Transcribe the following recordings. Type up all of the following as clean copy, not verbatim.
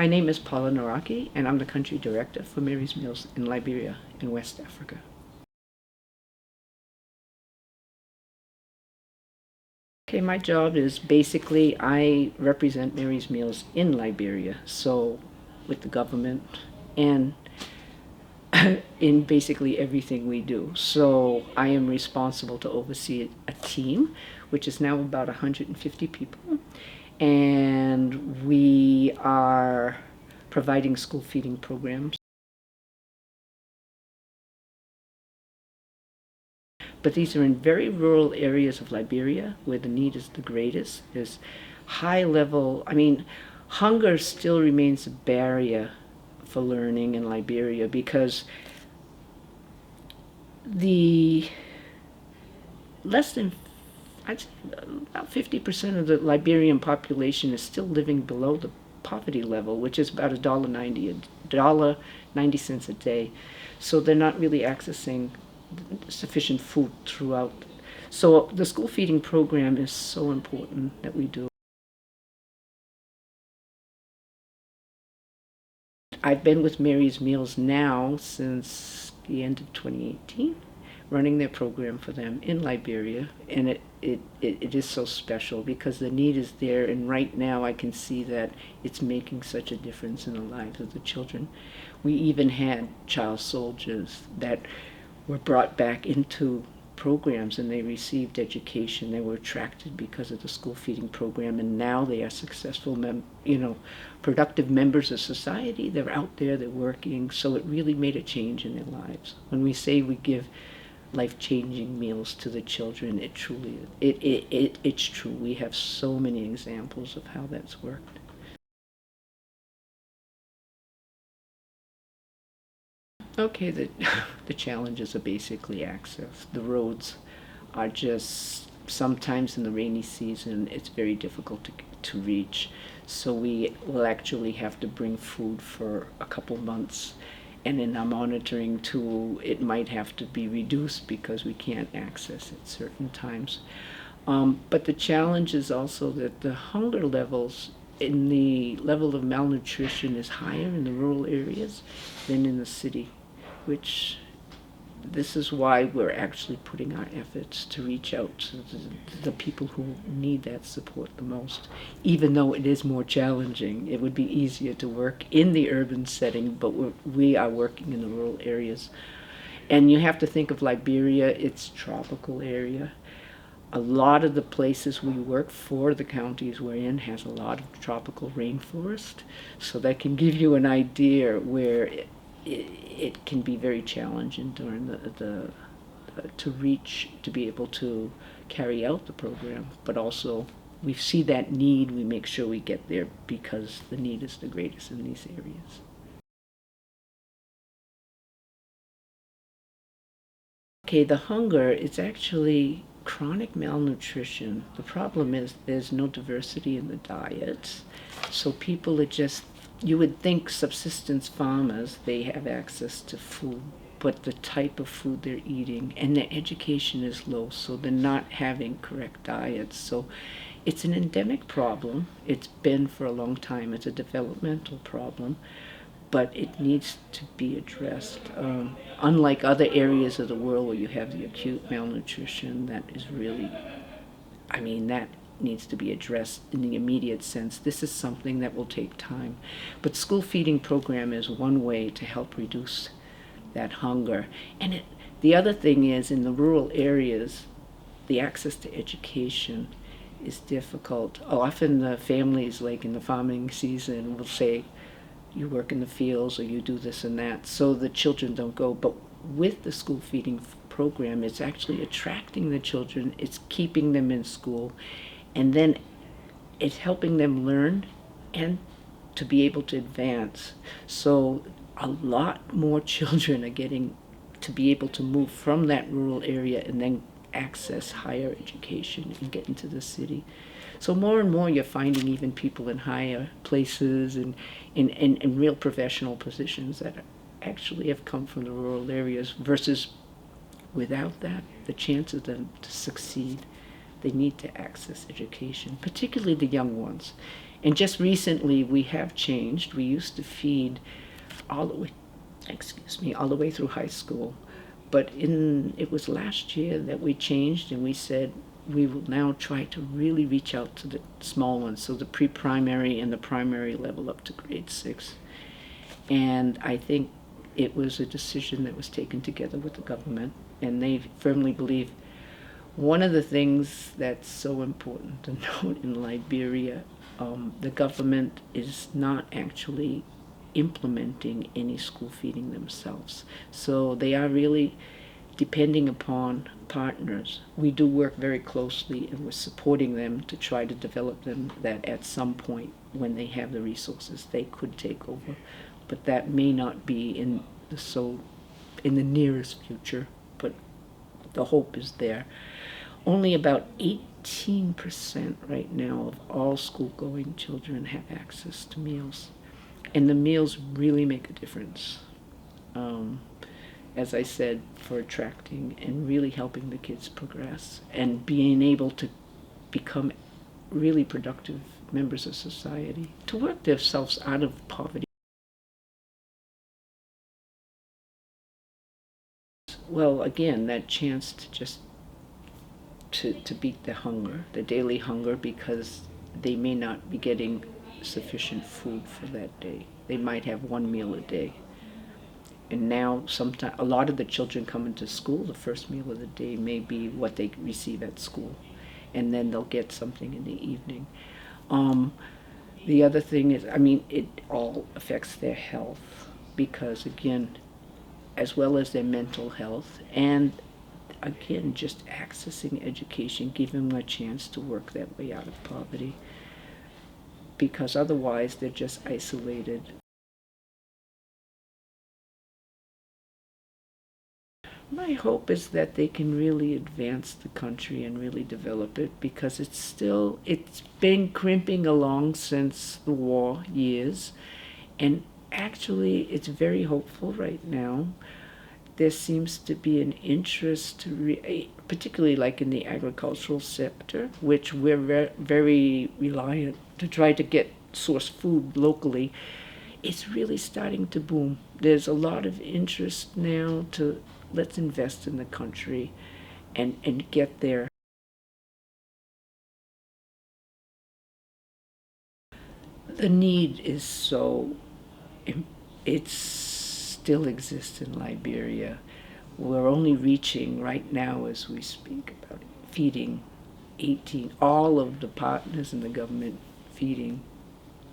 My name is Paula Nawrocki, and I'm the country director for Mary's Meals in Liberia in West Africa. Okay, my job is basically I represent Mary's Meals in Liberia, so with the government and in basically everything we do. So I am responsible to oversee a team, which is now about 150 people, and we are providing school feeding programs. But these are in very rural areas of Liberia where the need is the greatest. There's high level, hunger still remains a barrier for learning in Liberia because the less than, I'd say about 50% of the Liberian population is still living below the poverty level, which is about $1.90 a day. So they're not really accessing sufficient food throughout. So the school feeding program is so important that we do. I've been with Mary's Meals now since the end of 2018, running their program for them in Liberia, and it is so special because the need is there, and right now I can see that it's making such a difference in the lives of the children. We even had child soldiers that were brought back into programs and they received education. They were attracted because of the school feeding program, and now they are successful, productive members of society. They're out there, they're working, so it really made a change in their lives. When we say we give life-changing meals to the children, it truly, it's true. We have so many examples of how that's worked. Okay, the challenges are basically access. The roads are just, sometimes in the rainy season, it's very difficult to reach. So we will actually have to bring food for a couple months. And in our monitoring tool, it might have to be reduced because we can't access it certain times. But the challenge is also that the hunger levels in the level of malnutrition is higher in the rural areas than in the city, which this is why we're actually putting our efforts to reach out to the people who need that support the most. Even though it is more challenging, it would be easier to work in the urban setting, but we are working in the rural areas. And you have to think of Liberia, it's a tropical area. A lot of the places we work for, the counties we're in, has a lot of tropical rainforest. So that can give you an idea where it can be very challenging during to be able to carry out the program. But also, we see that need, we make sure we get there because the need is the greatest in these areas. Okay, the hunger is actually chronic malnutrition. The problem is there's no diversity in the diets. So people are just, you would think subsistence farmers, they have access to food, but the type of food they're eating and their education is low, so they're not having correct diets. So it's an endemic problem. It's been for a long time. It's a developmental problem, but it needs to be addressed. Unlike other areas of the world where you have the acute malnutrition, that is really, that needs to be addressed in the immediate sense. This is something that will take time. But school feeding program is one way to help reduce that hunger. And the other thing is, in the rural areas, the access to education is difficult. Often the families, like in the farming season, will say, you work in the fields or you do this and that, so the children don't go. But with the school feeding program, it's actually attracting the children, it's keeping them in school, and then it's helping them learn and to be able to advance. So a lot more children are getting to be able to move from that rural area and then access higher education and get into the city. So more and more you're finding even people in higher places and in real professional positions that actually have come from the rural areas, versus without that, the chance of them to succeed, they need to access education, particularly the young ones. And just recently we have changed. We used to feed all the way, all the way through high school. But it was last year that we changed, and we said we will now try to really reach out to the small ones, so the pre-primary and the primary level up to grade 6. And I think it was a decision that was taken together with the government, and they firmly believe one of the things that's so important to note in Liberia, the government is not actually implementing any school feeding themselves. So they are really depending upon partners. We do work very closely, and we're supporting them to try to develop them, that at some point when they have the resources they could take over. But that may not be in the nearest future, but the hope is there. Only about 18% right now of all school-going children have access to meals. And the meals really make a difference, as I said, for attracting and really helping the kids progress and being able to become really productive members of society, to work themselves out of poverty. Well, again, that chance to just to beat the hunger, the daily hunger, because they may not be getting sufficient food for that day. They might have one meal a day. And now sometimes a lot of the children come into school, the first meal of the day may be what they receive at school. And then they'll get something in the evening. The other thing is, it all affects their health, because again, as well as their mental health, and again, just accessing education, giving them a chance to work their way out of poverty, because otherwise they're just isolated. My hope is that they can really advance the country and really develop it, because it's been crimping along since the war years, and actually it's very hopeful right now. There seems to be an interest, particularly like in the agricultural sector, which we're very reliant to try to get source food locally. It's really starting to boom. There's a lot of interest now to let's invest in the country and get there. The need is it still exists in Liberia. We're only reaching right now as we speak about feeding all of the partners in the government feeding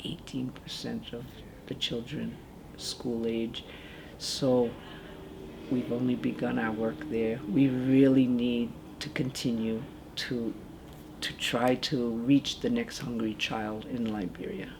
18% of the children school age. So we've only begun our work there. We really need to continue to try to reach the next hungry child in Liberia.